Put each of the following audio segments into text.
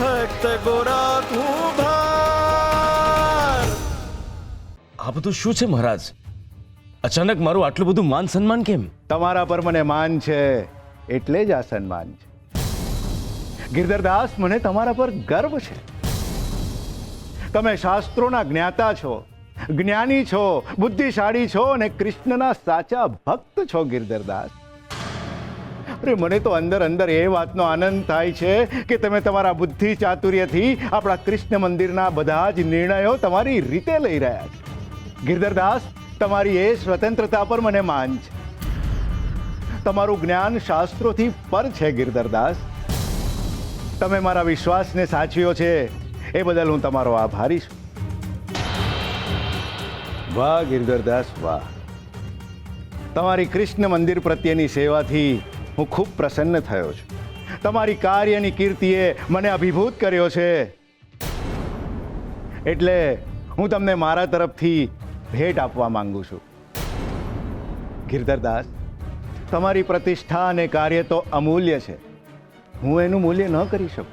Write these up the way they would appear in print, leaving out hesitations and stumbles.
ભક્ત ગોરા તું ભાર. આ બધું શું છે મહારાજ? અચાનક મારું આટલું બધું માન સન્માન કેમ? તમારા પર મને માન છે એટલે જ આ સન્માન છે. ગિરધરદાસ, મને તમારા પર ગર્વ છે. તમે શાસ્ત્રોના જ્ઞાતા છો, જ્ઞાની છો, બુદ્ધિશાળી છો અને કૃષ્ણના સાચા ભક્ત છો ગિરધરદાસ. અરે મને તો અંદર અંદર એ વાતનો આનંદ થાય છે કે તમે તમારા બુદ્ધિ ચાતુર્યથી આપણા કૃષ્ણ મંદિરના બધા જ નિર્ણયો તમારી રીતે લઈ રહ્યા છો. ગિરધરદાસ, તમારી એ સ્વતંત્રતા પર મને માન છે. તમારું જ્ઞાન શાસ્ત્રોથી પર છે ગિરધરદાસ. તમે મારા વિશ્વાસને સાચવ્યો છે એ બદલ હું તમારો આભારી છું. વાહ ગિરધરદાસ વાહ. તમારી કૃષ્ણ મંદિર પ્રત્યેની સેવાથી હું ખૂબ પ્રસન્ન થયો છું. તમારી કાર્યની કીર્તિએ મને અભિભૂત કર્યો છે. એટલે હું તમને મારા તરફથી ભેટ આપવા માંગુ છું. ગિરધરદાસ, તમારી પ્રતિષ્ઠા અને કાર્ય તો અમૂલ્ય છે. હું એનું મૂલ્ય ન કરી શકું.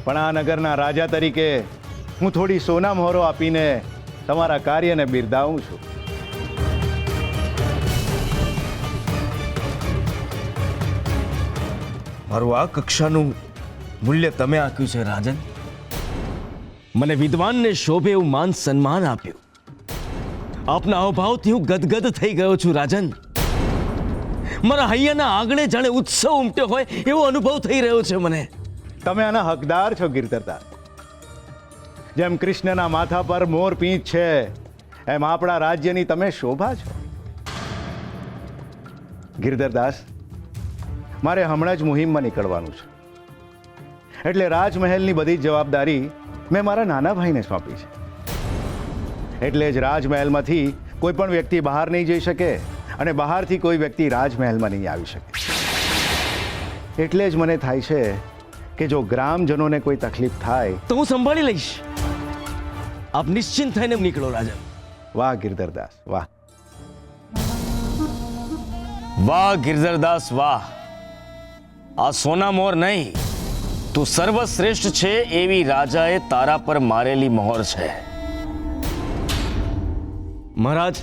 પણ આ નગરના રાજા તરીકે હું થોડી સોના મોહરો આપીને તમારા કાર્યને બિરદાવું છું. મારું આ કક્ષાનું મૂલ્ય તમે આપ્યું છે રાજન. મને વિદ્વાનને શોભે એવું માન સન્માન આપ્યું. આપના અભાવથી હું ગદગદ થઈ ગયો છું રાજન. મારા હૈયાના આંગણે જાણે ઉત્સવ ઉમટ્યો હોય એવો અનુભવ થઈ રહ્યો છે મને. તમે આના હકદાર છો ગિરધરદાસ. જેમ કૃષ્ણના માથા પર મોર પીંછ છે એમ આપણા રાજ્યની તમે શોભા છો. ગિરધરદાસ, મારે હમણાં જ મુહિમમાં નીકળવાનું છે. એટલે રાજમહેલની બધી જ જવાબદારી મેં મારા નાના ભાઈને સોંપી છે. એટલે જ રાજમહેલમાંથી કોઈ પણ વ્યક્તિ બહાર નહીં જઈ શકે અને બહારથી કોઈ વ્યક્તિ રાજમહેલમાં નહીં આવી શકે. એટલે જ મને થાય છે કે જો ગ્રામજનોને કોઈ તકલીફ થાય તો હું સંભાળી લઈશ. આપ નિશ્ચિંત થઈને નીકળો રાજન. વાહ ગિરધરદાસ વાહ. વાહ ગિરધરદાસ વાહ. આ સોના મોર નહીં, તું સર્વશ્રેષ્ઠ છે એવી રાજાએ તારા પર મારેલી મહોર છે. મહારાજ,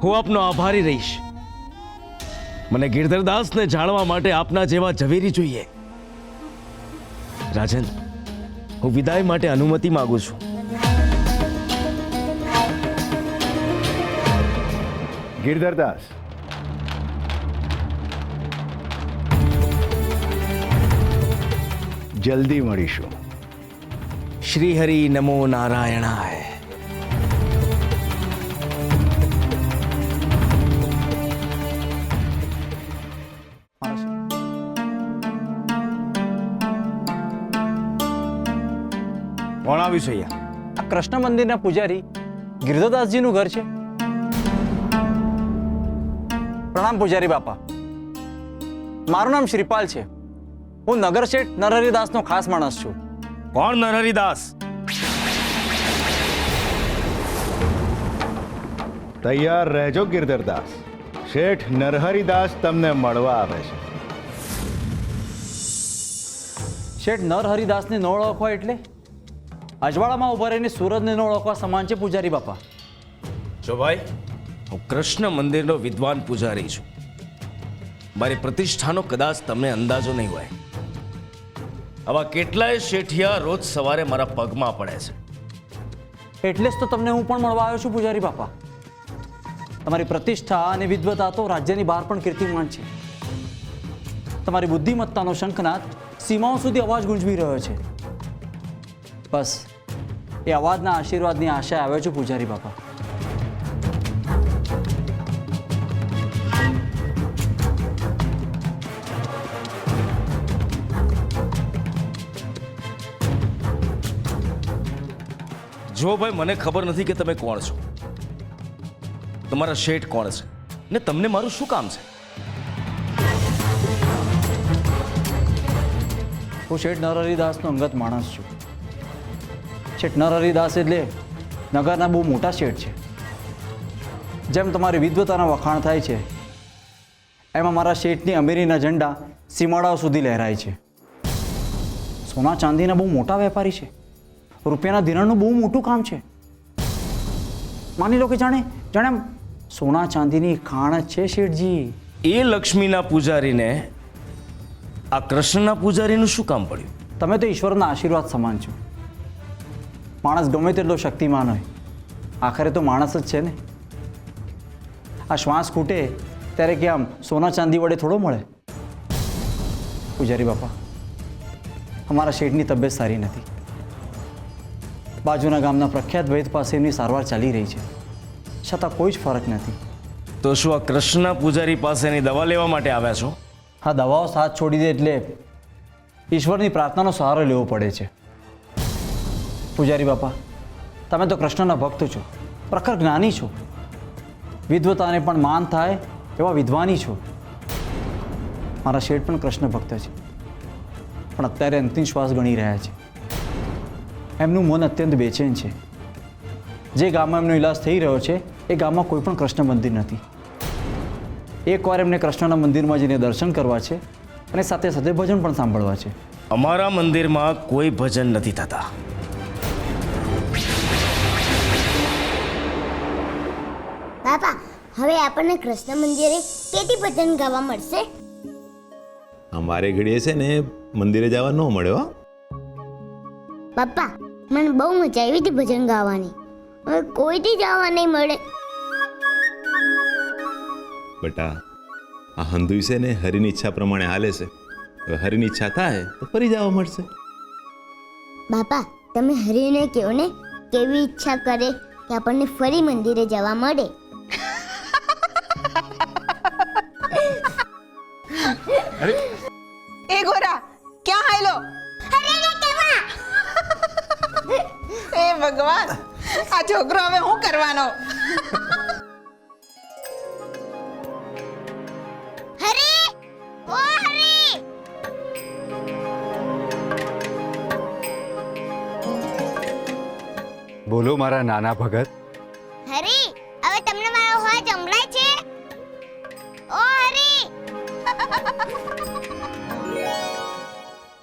હું આપનો આભારી રહીશ. મને ગિરધરદાસને જાણવા માટે આપના જેવા ઝવેરી જોઈએ. રાજન, હું વિદાય માટે અનુમતિ માંગુ છું. ગિરધરદાસ, જલ્દી મળીશું. શ્રી હરિ નમો નારાયણાય. કોણ આવ્યું છે અહીંયા? આ કૃષ્ણ મંદિરના પૂજારી ગિરધરદાસજીનું ઘર છે. પ્રણામ પૂજારી બાપા. મારું નામ શ્રીપાલ છે. હું નગર શેઠ નરહરિદાસનો ખાસ માણસ છું. કોણ નરહરિદાસ? તૈયાર રહેજો ગિરધરદાસ. શેઠ નરહરિદાસ તમને મળવા આવે છે. શેઠ નરહરિદાસને ન ઓળખવા એટલે અજવાળામાં ઉભા રહીને સૂરજને ન ઓળખવા સમાન છે પૂજારી બાપા. જો ભાઈ, હું કૃષ્ણ મંદિરનો વિદ્વાન પૂજારી છું. મારી પ્રતિષ્ઠાનો કદાચ તમને અંદાજો નહીં હોય. આવા કેટલાય શેઠિયા રોજ સવારે મારા પગમાં પડે છે. એટલે જ તો તમને હું પણ મળવા આવ્યો છું પૂજારી બાપા. તમારી પ્રતિષ્ઠા અને વિદ્વતા તો રાજ્યની બહાર પણ કીર્તિમાન છે. તમારી બુદ્ધિમત્તાનો શંખનાદ સીમાઓ સુધી અવાજ ગુંજવી રહ્યો છે. બસ એ અવાજના આશીર્વાદની આશાએ આવ્યો છું પૂજારી બાપા. જો ભાઈ, મને ખબર નથી કે તમે કોણ છો, તમારા શેઠ કોણ છે ને તમને મારું શું કામ છે? હું શેઠ નરહરિદાસનો અંગત માણસ છું. શેઠ નરહરિદાસ એટલે નગરના બહુ મોટા શેઠ છે. જેમ તમારી વિદ્વતાના વખાણ થાય છે એમાં મારા શેઠની અમીરીના ઝંડા સીમાડાઓ સુધી લહેરાય છે. સોના ચાંદીના બહુ મોટા વેપારી છે. રૂપિયાના ધિરાણનું બહુ મોટું કામ છે. માની લો કે જાણે આમ સોના ચાંદીની ખાણ જ છે શેઠજી. એ લક્ષ્મીના પૂજારીને આ કૃષ્ણના પૂજારીનું શું કામ પડ્યું? તમે તો ઈશ્વરના આશીર્વાદ સમાન છો. માણસ ગમે તેટલો શક્તિમાન હોય, આખરે તો માણસ જ છે ને. આ શ્વાસ ખૂટે ત્યારે કે આમ સોના ચાંદી વડે થોડો મળે. પૂજારી બાપા, અમારા શેઠની તબિયત સારી નથી. બાજુના ગામના પ્રખ્યાત વૈદ પાસે એમની સારવાર ચાલી રહી છે, છતાં કોઈ જ ફરક નથી. તો શું આ કૃષ્ણના પૂજારી પાસેની દવા લેવા માટે આવ્યા છો? આ દવાઓ સાથ છોડી દે એટલે ઈશ્વરની પ્રાર્થનાનો સહારો લેવો પડે છે. પૂજારી બાપા, તમે તો કૃષ્ણના ભક્ત છો, પ્રખર જ્ઞાની છો, વિદ્વતાને પણ માન થાય એવા વિદ્વાની છો. મારા શેઠ પણ કૃષ્ણ ભક્ત છે, પણ અત્યારે અંતિમ શ્વાસ ગણી રહ્યા છે. એમનું મન અત્યંત બેચેન છે. જે ગામમાં એમનો ઇલાજ થઈ રહ્યો છે એ ગામમાં કોઈ પણ કૃષ્ણ મંદિર નથી. એકવાર એમને કૃષ્ણના મંદિરમાં જઈને દર્શન કરવા છે અને સાથે સાથે ભજન પણ સાંભળવા છે. અમારા મંદિરમાં કોઈ ભજન નથી થતા. બાપા, હવે આપણને કૃષ્ણ મંદિરે કેટી ભજન ગાવા મળશે? અમારે ઘડીએ છે ને મંદિરે જવા ન મળ્યો. પપ્પા, મને બહુ મજા આવી હતી ભજન ગાવાની. હવે કોઈથી જવા નહીં મળે. બેટા, આ હંધુઈ છે ને હરિની ઈચ્છા પ્રમાણે હાલે છે. હવે હરિની ઈચ્છા થાય તો ફરી જવા મળશે. બાપા, તમે હરિને કહો ને કેવી ઈચ્છા કરે કે આપણને ફરી મંદિરે જવા મળે. એ ગોરા ક્યાં હાયલો? એ ભગવાન, આ છોકરો હવે શું કરવાનો? હરી! ઓ હરી! બોલો મારા નાના ભગત. હરી, હવે તમને મારો અવાજ સંભળાય છે? ઓ હરી!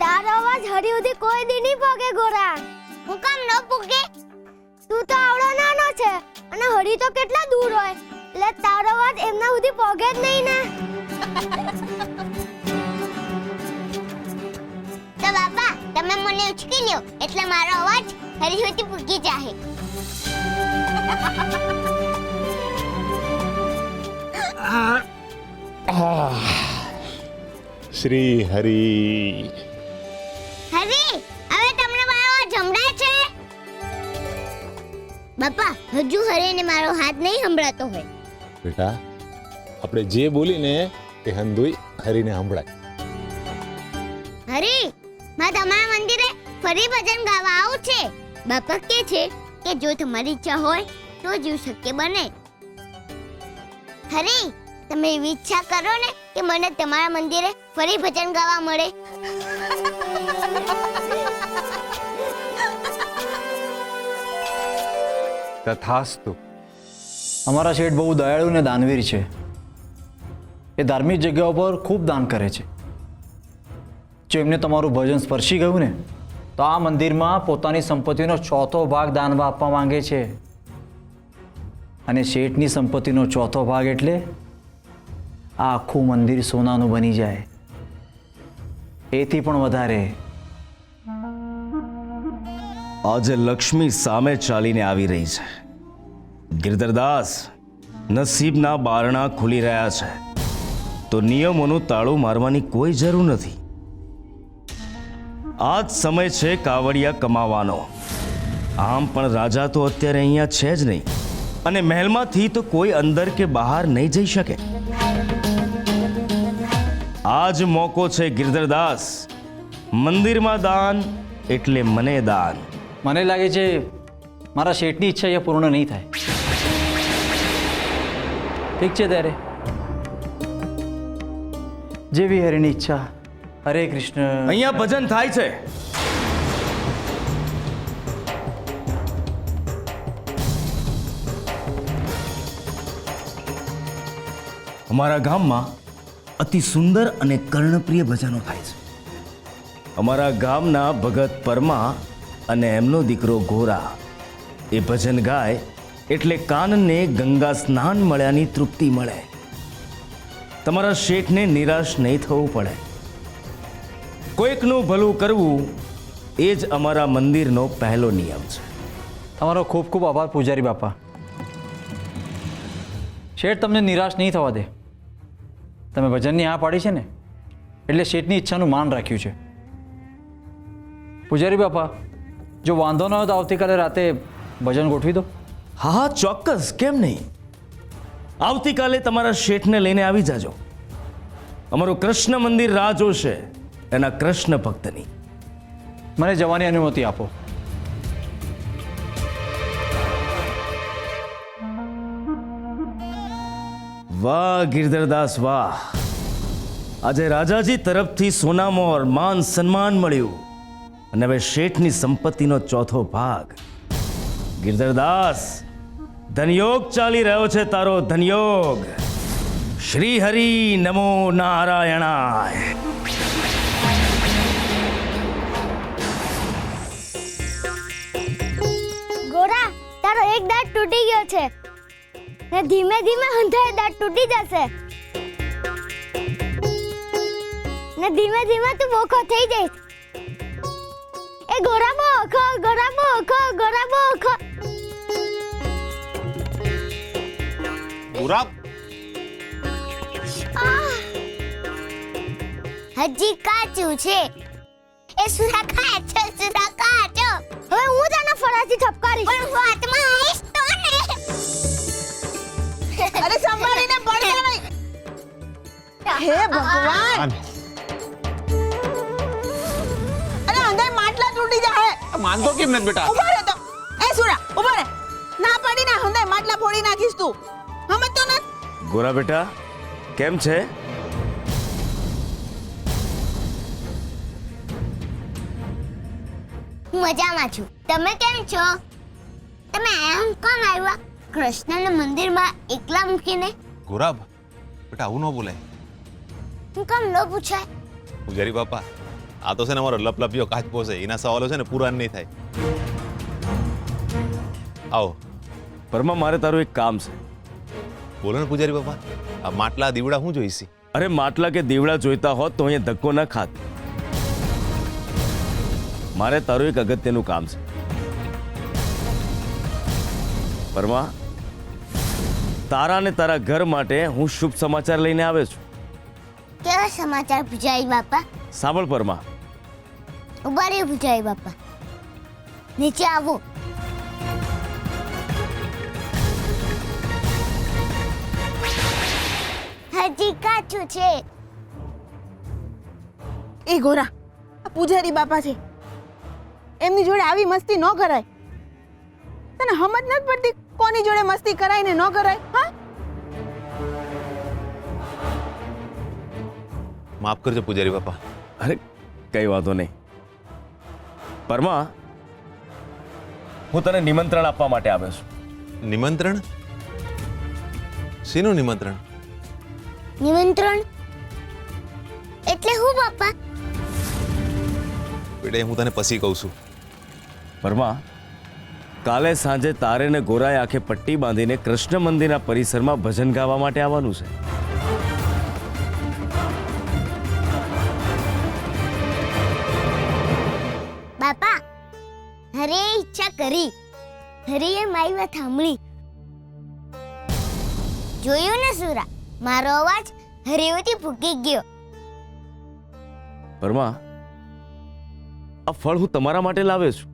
તારો અવાજ હરી સુધી કોઈ દી નહીં પોગે ગોરા. હું કામ ન પોગે? તું તો આવડો નાનો છે અને હરી તો કેટલા દૂર હોય, એટલે તારો અવાજ એમના સુધી પોગે જ નહીં ને. તો બાપા, તમે મને ઉચકી લ્યો એટલે મારો અવાજ હરી સુધી પૂગી જાય. શ્રી હરિ. હરી, હવે તમને મારો અવાજ સંભળાય છે? બાપા, હજુ હરીને મારો હાથ નહીં સંભળાતો હોય. બેટા, આપણે જે બોલીને તે હંધુઈ હરિને સંભળાય. હરી, મારે તમારા મંદિરે ફરી ભજન ગાવા આવું છે. બાપા કહે છે કે જો તમારી ઈચ્છા હોય તો જ એવું શક્ય બને. હરી, તમે એવી ઈચ્છા કરો ને કે મને તમારા મંદિરે ફરી ભજન ગાવા મળે. તથાસ્તુ. અમારા શેઠ બહુ દયાળુ અને દાનવીર છે. એ ધાર્મિક જગ્યાઓ પર ખૂબ દાન કરે છે. જો એમને તમારું ભજન સ્પર્શી ગયું ને તો આ મંદિરમાં પોતાની સંપત્તિનો 4થો ભાગ દાનમાં આપવા માંગે છે. અને શેઠની સંપત્તિનો 4થો ભાગ એટલે આ આખું મંદિર સોનાનું બની જાય, એથી પણ વધારે. આજે લક્ષ્મી સામે ચાલીને આવી રહી છે. ગિરધરદાસ, નસીબના બારણા ખુલી રહ્યા છે તો નિયમોનું તાળું મારવાની કોઈ જરૂર નથી. આ જ સમય છે કાવડિયા કમાવાનો. આમ પણ રાજા તો અત્યારે અહીંયા છે જ નહીં અને મહેલમાંથી તો કોઈ અંદર કે બહાર નહીં જઈ શકે. આ જ મોકો છે ગિરધરદાસ. મંદિરમાં દાન એટલે મને દાન. મને લાગે છે મારા શેઠની ઈચ્છા એ પૂર્ણ નહીં થાય. ઠીક છે ત્યારે, જેવી હરિની ઈચ્છા. હરે કૃષ્ણ. અહીંયા ભજન થાય છે. અમારા ગામમાં અતિ સુંદર અને કર્ણપ્રિય ભજનો થાય છે. અમારા ગામના ભગત પરમા અને એમનો દીકરો ગોરા એ ભજન ગાય એટલે કાનને ગંગા સ્નાન મળ્યાની તૃપ્તિ મળે. તમારા શેઠને નિરાશ નહીં થવું પડે. કોઈકનું ભલું કરવું એ જ અમારા મંદિરનો પહેલો નિયમ છે. તમારો ખૂબ ખૂબ આભાર પૂજારી બાપા. શેઠ તમને નિરાશ નહીં થવા દે. તમે ભજનની હા પાડી છે ને એટલે શેઠની ઈચ્છાનું માન રાખ્યું છે. પૂજારી બાપા, જો વાંધો ન હોય તો આવતીકાલે રાતે ભજન ગોઠવી દો. હા હા, ચોક્કસ, કેમ નહીં. આવતીકાલે તમારા શેઠને લઈને આવી જાજો. અમારું કૃષ્ણ મંદિર રાહ જોશે એના કૃષ્ણ ભક્તની. મને જવાની અનુમતિ આપો. વાહ ગિરધરદાસ વાહ, આજે રાજાજી તરફથી સોનામોર માન સન્માન મળ્યું અને હવે શેઠની સંપત્તિનો ચોથો ભાગ. ગિરધરદાસ, ધનયોગ ચાલી રહ્યો છે તારો, ધનયોગ. શ્રી હરિ નમો નારાયણાય. ગોરા, તારો એક દાંત તૂટી ગયો છે ને ધીમે ધીમે હંધાય દાંત તૂટી જશે ને ધીમે ધીમે તું બોખો થઈ જઈશ. એ ગોરા બોખો, ગોરા બોખો, ગોરા બોખો. ગોરા, હજી કાચું છે. એ સુરા કાચો, સુરા કાચો. હવે હું તને ફરાથી ઠપકારીશ. પણ વાતમાં આવીશ તો ને. અરે સંભાળીને પડશે નહીં. હે ભગવાન, અરે અંદર માટલા તૂટી જાય. માનતો કેમ નથી બેટા? ઉભા રહે તો. એ સુરા, ઉભા રહે. ના પડીને અંદર માટલા ફોડી નાખીશ તું. સમજતો નથી? ગોરા બેટા, કેમ છે? હું મજામાં છું. તમે કેમ છો? તમે આમ કોણ આવ્યા કૃષ્ણના મંદિરમાં એકલા મૂકીને? ગોરાબ, બેટા આવું ન બોલાય. હું કામ ન પૂછાય? પૂજારી બાપા, આ તો છે ને અમારો લપલપિયો કાચપો છે, એના સવાલો છે ને પૂરા નહીં થાય. આવો. પરમાં મારે તારું એક કામ છે. બોલો ને પૂજારી બાપા, આ માટલા દીવડા હું જોઈશી. અરે માટલા કે દીવડા જોઈતા હોત તો અહીંયા ધક્કો ન ખાત. મારે તારું એક અગત્યનું કામ છે. પરમાં, તારા ને તારા ઘર માટે હું શુભ સમાચાર લઈને આવ્યો છું. કેવા સમાચાર પૂજારી બાપા? સાંભળ પરમાં. ઉભા રહ્યો પૂજારી બાપા. નીચે આવો. હજી કાચું છે. એ ગોરા, આ પૂજારી બાપા છે. એમની જોડે આવી મસ્તી ન કરાય. તને સમજ નથી પડતી કોની જોડે મસ્તી કરાય ને ન કરાય? હા, માફ કરજો પૂજારી બાપા. અરે કઈ વાંધો નહીં. પરમાં, હું તને નિમંત્રણ આપવા માટે આવ્યો છું. નિમંત્રણ? શેનું નિમંત્રણ? નિમંત્રણ એટલે હું બાપા? બેટા હું તને પછી કહું છું. પરમાં, કાલે સાંજે તારે ને ગોરાએ આંખે પટ્ટી બાંધીને કૃષ્ણ મંદિરના પરિસરમાં ભજન ગાવા માટે આવવાનું છે. બાપા, હરે ઈચ્છા કરી, હરિએ મારી વાત સાંભળી. જોયું ને સુરા, મારો અવાજ હરિયોથી ફૂંકી ગયો. પરમાં, આ ફળ હું તમારા માટે લાવ્યો છું.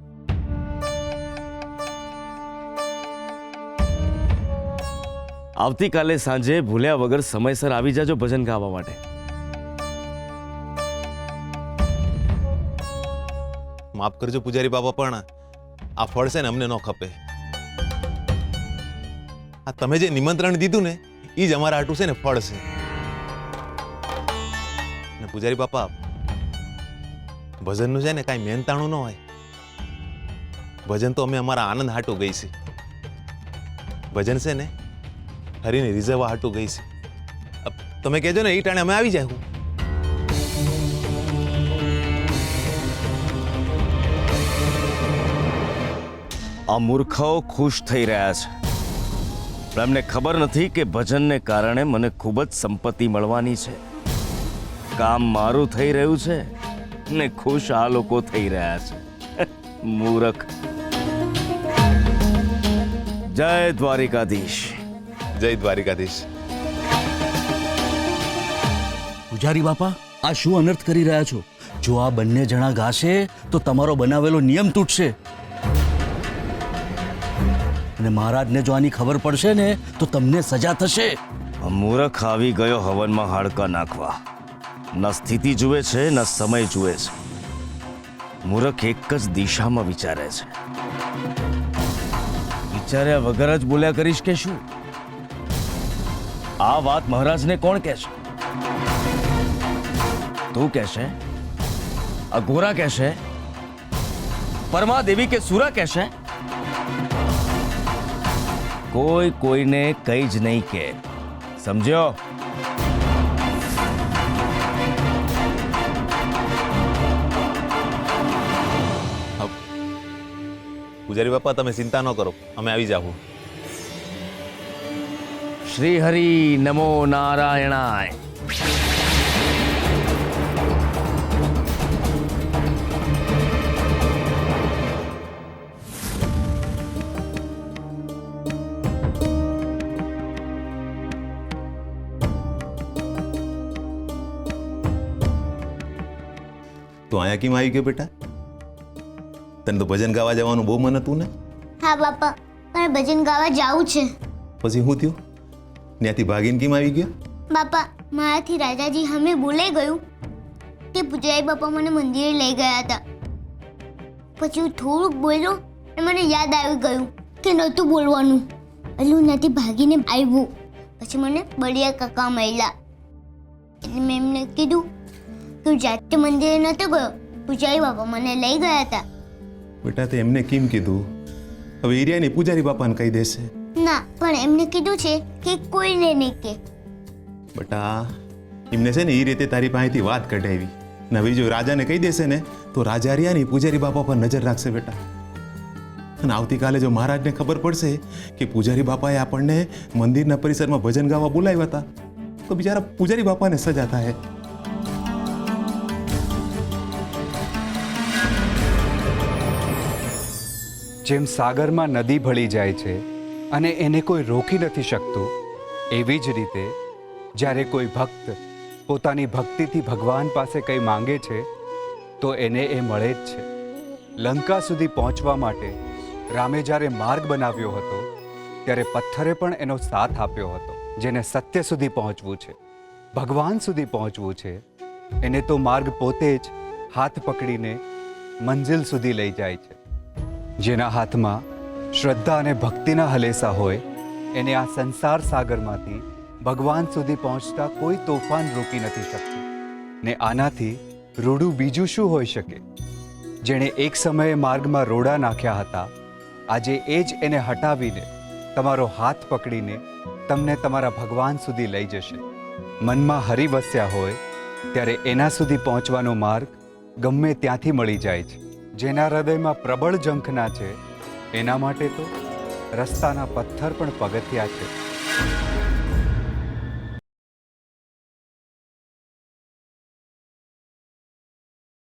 આવતીકાલે સાંજે ભૂલ્યા વગર સમયસર આવી જાજો ભજન ગાવા માટે. માફ કરજો પૂજારી બાપા, પણ આ ફળ છે ને અમને ન ખપે. આ તમે જે નિમંત્રણ દીધું ને એ જ અમારા હાટું છે ને ફળ છે. ને પૂજારી બાપા, ભજનનું છે ને કાંઈ મહેનતાણું ન હોય. ભજન તો અમે અમારા આનંદ હાટું ગઈ છે. ભજન છે ને હરીને રીઝવવા હાટું ગઈ છે. તમે કહેજો ને એ ટાણે અમે આવી જાય. આ મૂર્ખાઓ ખુશ થઈ રહ્યા છે, પણ એમને ખબર નથી કે ભજનને કારણે મને ખૂબ જ સંપત્તિ મળવાની છે. કામ મારું થઈ રહ્યું છે ને ખુશ આ લોકો થઈ રહ્યા છે. મૂર્ખ. જય દ્વારિકાધીશ. જય દ્વારિકાધીશ. પૂજારી બાપા, આ શું અનર્થ કરી રહ્યા છો? જો આ બંને જણા ગાશે તો તમારો બનાવેલો નિયમ તૂટશે, અને મહારાજને જો આની ખબર પડશે ને તો તમને સજા થશે. આ મૂર્ખ આવી ગયો હવનમાં હાડકા નાખવા. ન સ્થિતિ જુએ છે ન સમય જુએ છે. મૂર્ખ એક જ દિશામાં વિચારે છે. વિચાર્યા વગર જ બોલ્યા કરીશ કે શું? આ વાત મહારાજને કોણ કહેશે? તું કહેશે? આ ગોરા કહેશે? પરમાદેવી કે સુરા કહેશે? કોઈ કોઈને કઈ જ નહીં કે. સમજ્યો? પૂજારી બાપા, તમે ચિંતા ન કરો, અમે આવી જાવું. શ્રી હરિ નમો નારાયણાય. તો અહીંયા કેમ આવી ગયો બેટા? તને તો ભજન ગાવા જવાનું બહુ મન હતું ને? હા બાપા, મારે ભજન ગાવા જાવું છે. પછી શું થયું? ત્યાંથી ભાગીને કેમ આવી ગયો? બાપા, મારાથી રાજાજી હમે બોલાઈ ગયું કે પૂજારી બાપા મને મંદિરે લઈ ગયા હતા. પછી હું થોડુંક બોલ્યો અને મને યાદ આવી ગયું કે નહોતું બોલવાનું, એટલે હું ત્યાંથી ભાગીને આવ્યું. પછી મને બળિયા કાકા મળ્યા, એટલે મેં એમને કીધું કે હું જાતે મંદિરે નહોતો ગયો, પૂજારી બાપા મને લઈ ગયા હતા. બેટા, તે એમને કેમ કીધું? હવે એરિયાની પૂજારી બાપાને કહી દેશે. ના, પણ એમને કીધું છે કે કોઈને નહીં કે. બેટા, એમને છે ને એ રીતે તારી પાસેથી વાત કઢાવી ને હવે જો રાજાને કહી દેશે ને તો રાજા એરિયાની પૂજારી બાપા પર નજર રાખશે બેટા. અને આવતીકાલે જો મહારાજને ખબર પડશે કે પૂજારી બાપાએ આપણને મંદિરના પરિસરમાં ભજન ગાવા બોલાવ્યા હતા તો બિચારા પૂજારી બાપાને સજા થાય. જેમ સાગરમાં નદી ભળી જાય છે અને એને કોઈ રોકી નથી શકતું, એવી જ રીતે જ્યારે કોઈ ભક્ત પોતાની ભક્તિથી ભગવાન પાસે કંઈ માંગે છે તો એને એ મળે જ છે. લંકા સુધી પહોંચવા માટે રામે જ્યારે માર્ગ બનાવ્યો હતો ત્યારે પથ્થરે પણ એનો સાથ આપ્યો હતો. જેને સત્ય સુધી પહોંચવું છે, ભગવાન સુધી પહોંચવું છે, એને તો માર્ગ પોતે જ હાથ પકડીને મંજિલ સુધી લઈ જાય છે. જેના હાથમાં શ્રદ્ધા અને ભક્તિના હલેસા હોય એને આ સંસાર સાગરમાંથી ભગવાન સુધી પહોંચતા કોઈ તોફાન રોકી નથી શકતું. ને આનાથી રૂડું બીજું શું હોઈ શકે? જેણે એક સમયે માર્ગમાં રોડા નાખ્યા હતા, આજે એ જ એને હટાવીને તમારો હાથ પકડીને તમને તમારા ભગવાન સુધી લઈ જશે. મનમાં હરિ વસ્યા હોય ત્યારે એના સુધી પહોંચવાનો માર્ગ ગમે ત્યાંથી મળી જાય છે. જેના હૃદયમાં પ્રબળ ઝંખના છે એના માટે તો રસ્તાના પથ્થર પણ પગથિયા છે.